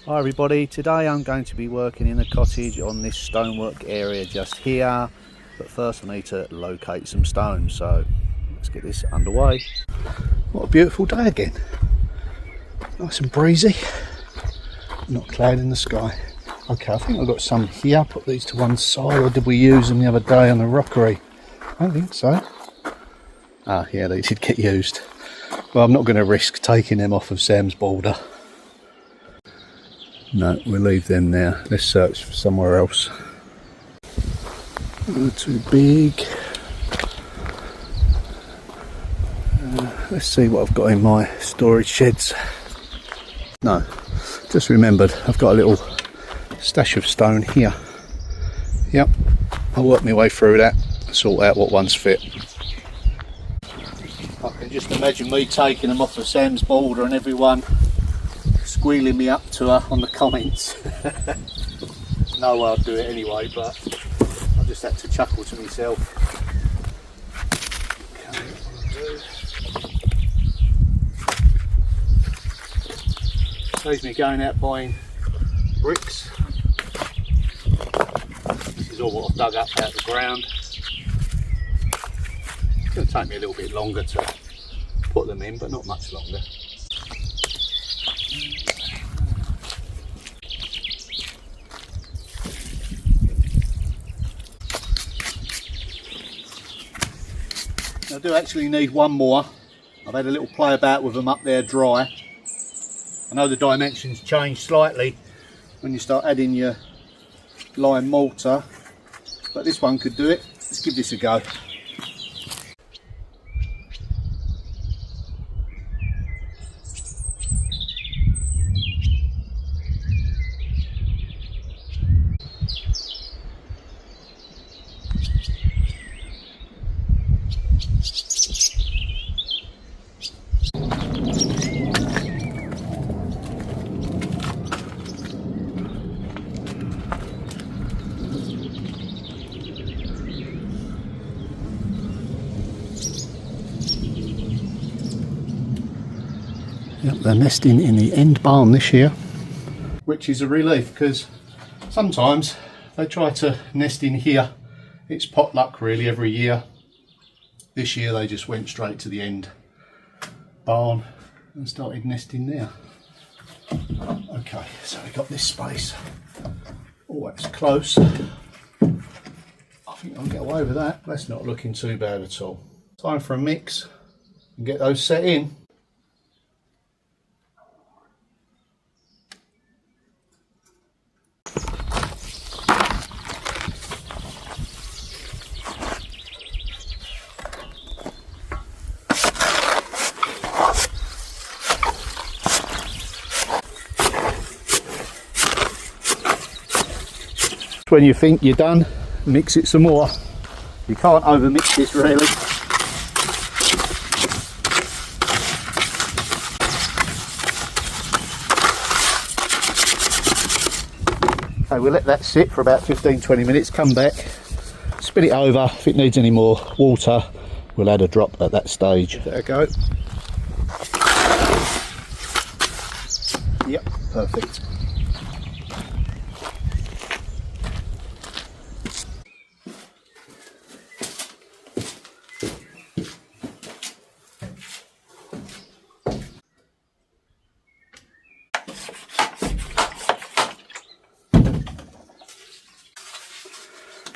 Hi everybody, today I'm going to be working in a cottage on this stonework area just here, but first I need to locate some stones, so let's get this underway. What a beautiful day again, nice and breezy, not a cloud in the sky. Okay, I think I've got some here, put these to one side, or did we use them the other day on the rockery? I don't think so. Ah yeah, they did get used. Well, I'm not going to risk taking them off of Sam's border. No, we'll leave them there. Let's search for somewhere else. Not too big. Let's see what I've got in my storage sheds. No, just remembered I've got a little stash of stone here. Yep, I'll work my way through that and sort out what ones fit. I can just imagine me taking them off of Sam's border and everyone squealing me up to her on the comments. No way I'd do it anyway, but I just had to chuckle to myself. Okay, saves me going out buying bricks. This is all what I've dug up out the ground. It's going to take me a little bit longer to put them in, but not much longer. I do actually need one more. I've had a little play about with them up there dry. I know the dimensions change slightly when you start adding your lime mortar, but this one could do it. Let's give this a go. Yep, they're nesting in the end barn this year, which is a relief because sometimes they try to nest in here. It's potluck really every year. This year they just went straight to the end barn and started nesting there. Okay, so we got this space. Oh, that's close. I think I'll get away with that. That's not looking too bad at all. Time for a mix and get those set in. When you think you're done, mix it some more. You can't over mix this really. Okay, we'll let that sit for about 15-20 minutes, come back, spin it over. If it needs any more water, we'll add a drop at that stage. Give that a go. Yep, perfect.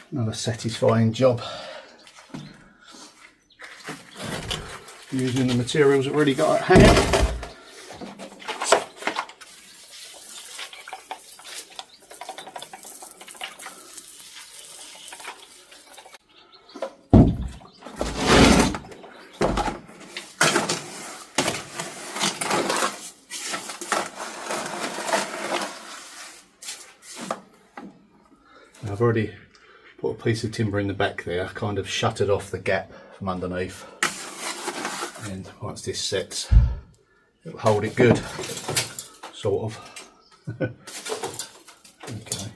Another satisfying job. Using the materials I've already got at hand. I've already put a piece of timber in the back there, kind of shuttered off the gap from underneath, and once this sets it'll hold it good, sort of. Okay,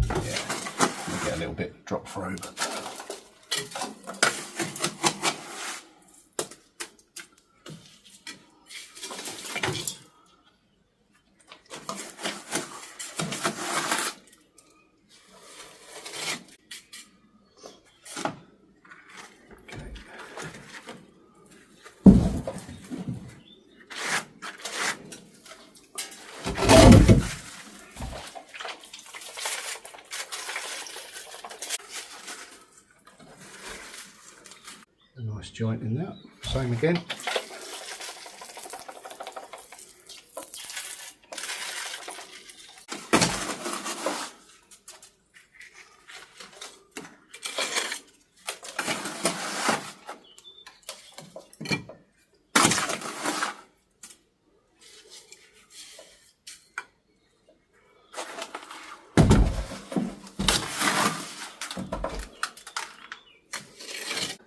yeah, I'll get a little bit drop through. Just jointing that, same again.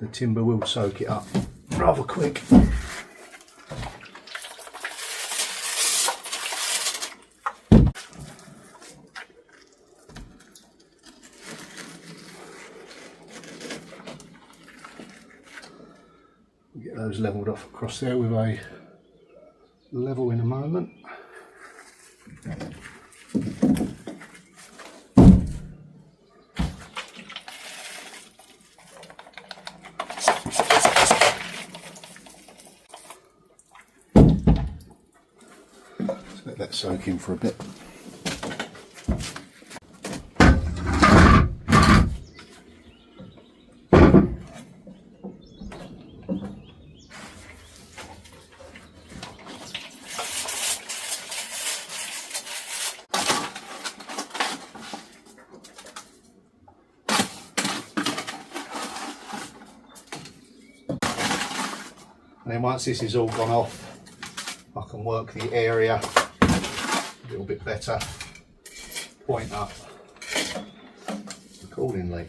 The timber will soak it up rather quick. We'll get those levelled off across there with a level in a moment. Let that soak in for a bit. And then once this is all gone off, I can work the area a little bit better, point up accordingly.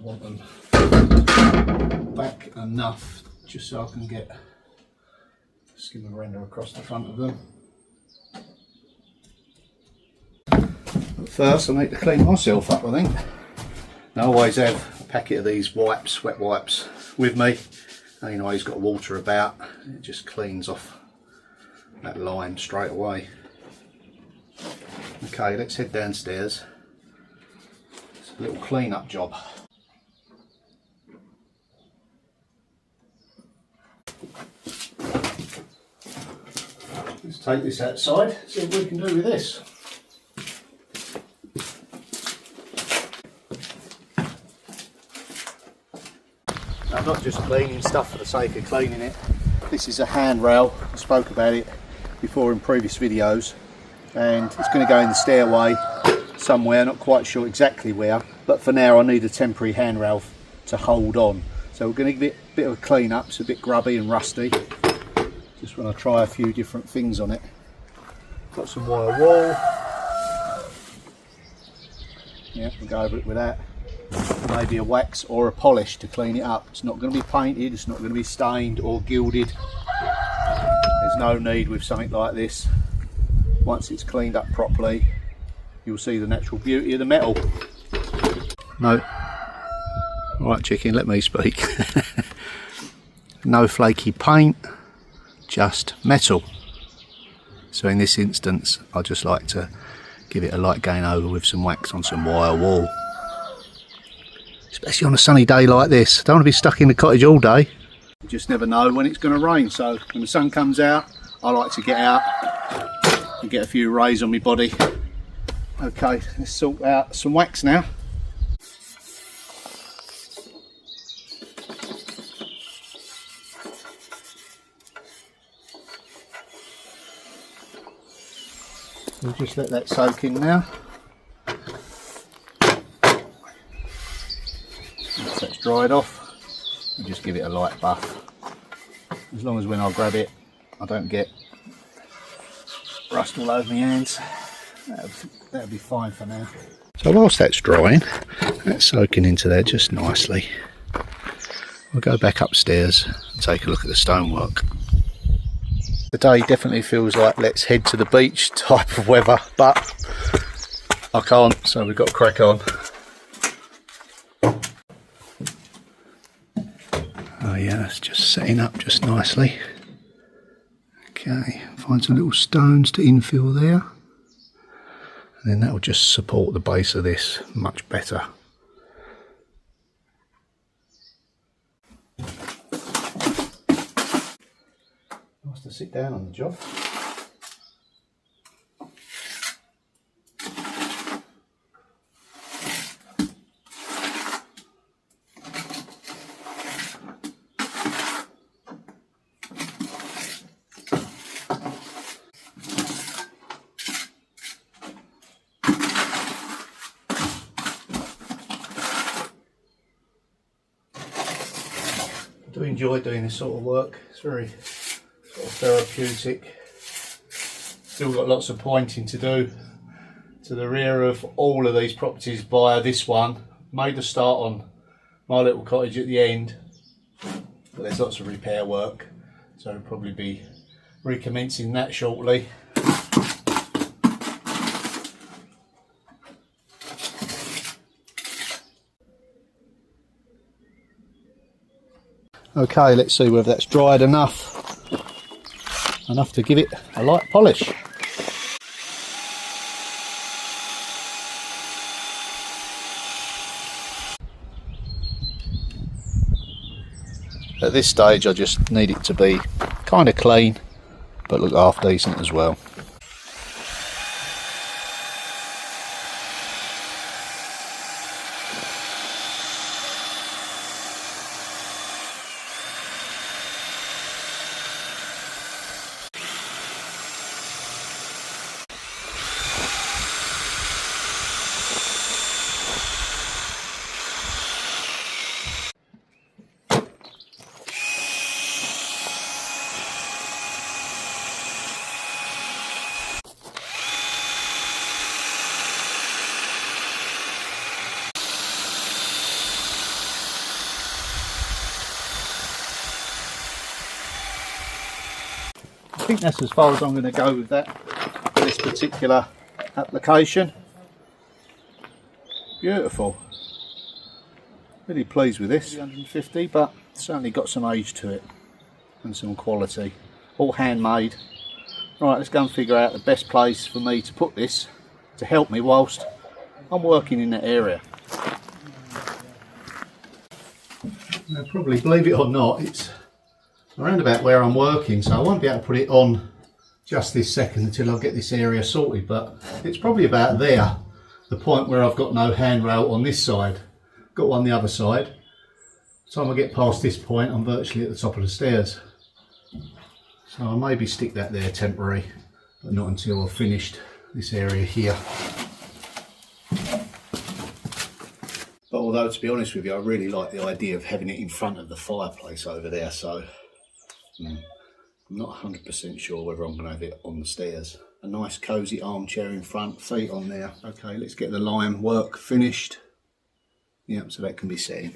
Want them back enough just so I can get skim and render across the front of them. But first I need to clean myself up, I think. I always have a packet of these wipes, wet wipes with me. And you know, he's got water about, it just cleans off that line straight away. Okay, let's head downstairs. It's a little clean up job. Let's take this outside, see what we can do with this. I'm not just cleaning stuff for the sake of cleaning it. This is a handrail, I spoke about it before in previous videos, and it's going to go in the stairway somewhere, not quite sure exactly where, but for now I need a temporary handrail to hold on. So we're going to give it a bit of a clean up, it's a bit grubby and rusty. Just want to try a few different things on it. Got some wire wool. Yeah, we'll go over it with that. Maybe a wax or a polish to clean it up. It's not going to be painted, it's not going to be stained or gilded. There's no need with something like this. Once it's cleaned up properly, you'll see the natural beauty of the metal. No. Alright chicken, let me speak. No flaky paint, just metal. So in this instance I just like to give it a light going over with some wax on some wire wool. Especially on a sunny day like this. I don't want to be stuck in the cottage all day. You just never know when it's going to rain, so when the sun comes out I like to get out and get a few rays on my body. Okay, let's sort out some wax now. We'll just let that soak in now. Once that's dried off, we'll just give it a light buff. As long as when I grab it, I don't get rust all over my hands. That'll be fine for now. So whilst that's drying, that's soaking into there just nicely. We'll go back upstairs and take a look at the stonework. The day definitely feels like let's head to the beach type of weather, but I can't, so we've got to crack on. That's just setting up just nicely. Okay, find some little stones to infill there. And then that will just support the base of this much better. Nice to sit down on the job. I do enjoy doing this sort of work. It's very sort of therapeutic. Still got lots of pointing to do to the rear of all of these properties via this one. Made a start on my little cottage at the end, but there's lots of repair work, so I'll probably be recommencing that shortly. Okay, let's see whether that's dried enough to give it a light polish. At this stage I just need it to be kind of clean but look half decent as well. I think that's as far as I'm going to go with that for this particular application. Beautiful. Really pleased with this. 350, but certainly got some age to it and some quality. All handmade. Right, let's go and figure out the best place for me to put this to help me whilst I'm working in that area. Now, probably, believe it or not, it's around about where I'm working, so I won't be able to put it on just this second until I get this area sorted, but it's probably about there, the point where I've got no handrail on this side. Got one the other side. By the time I get past this point, I'm virtually at the top of the stairs. So I'll maybe stick that there temporary, but not until I've finished this area here. But although, to be honest with you, I really like the idea of having it in front of the fireplace over there, so I'm not 100% sure whether I'm going to have it on the stairs. A nice cosy armchair in front, feet on there. Okay, let's get the lime work finished. Yep, so that can be set in.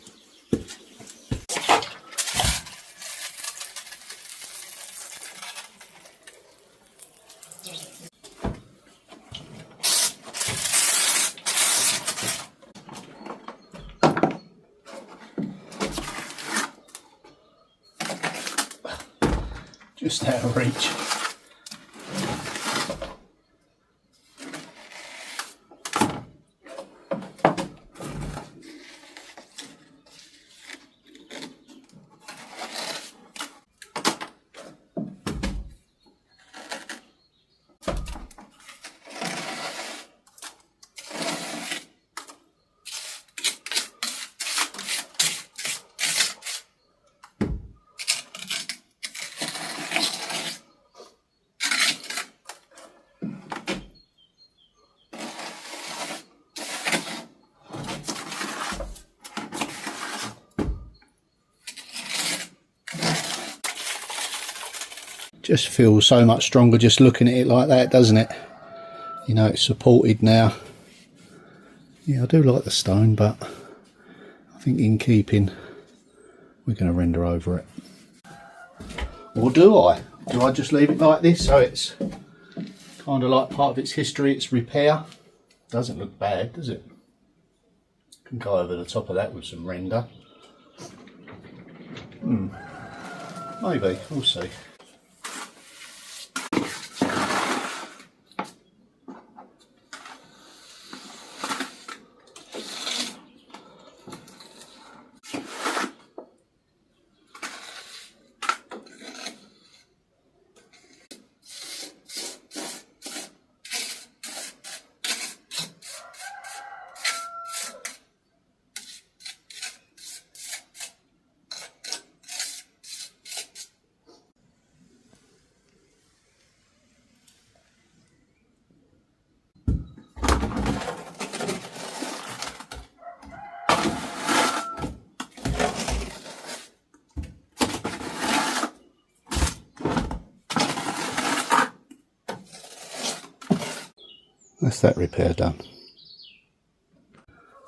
Just out of reach. Just feels so much stronger just looking at it like that, doesn't it? You know, it's supported now. Yeah, I do like the stone, but I think in keeping, we're going to render over it. Or do I? Do I just leave it like this so it's kind of like part of its history, its repair? Doesn't look bad, does it? Can go over the top of that with some render. Maybe, we'll see. That's that repair done.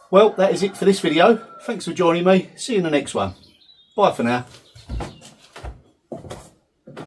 Well, that is it for this video. Thanks for joining me. See you in the next one. Bye for now.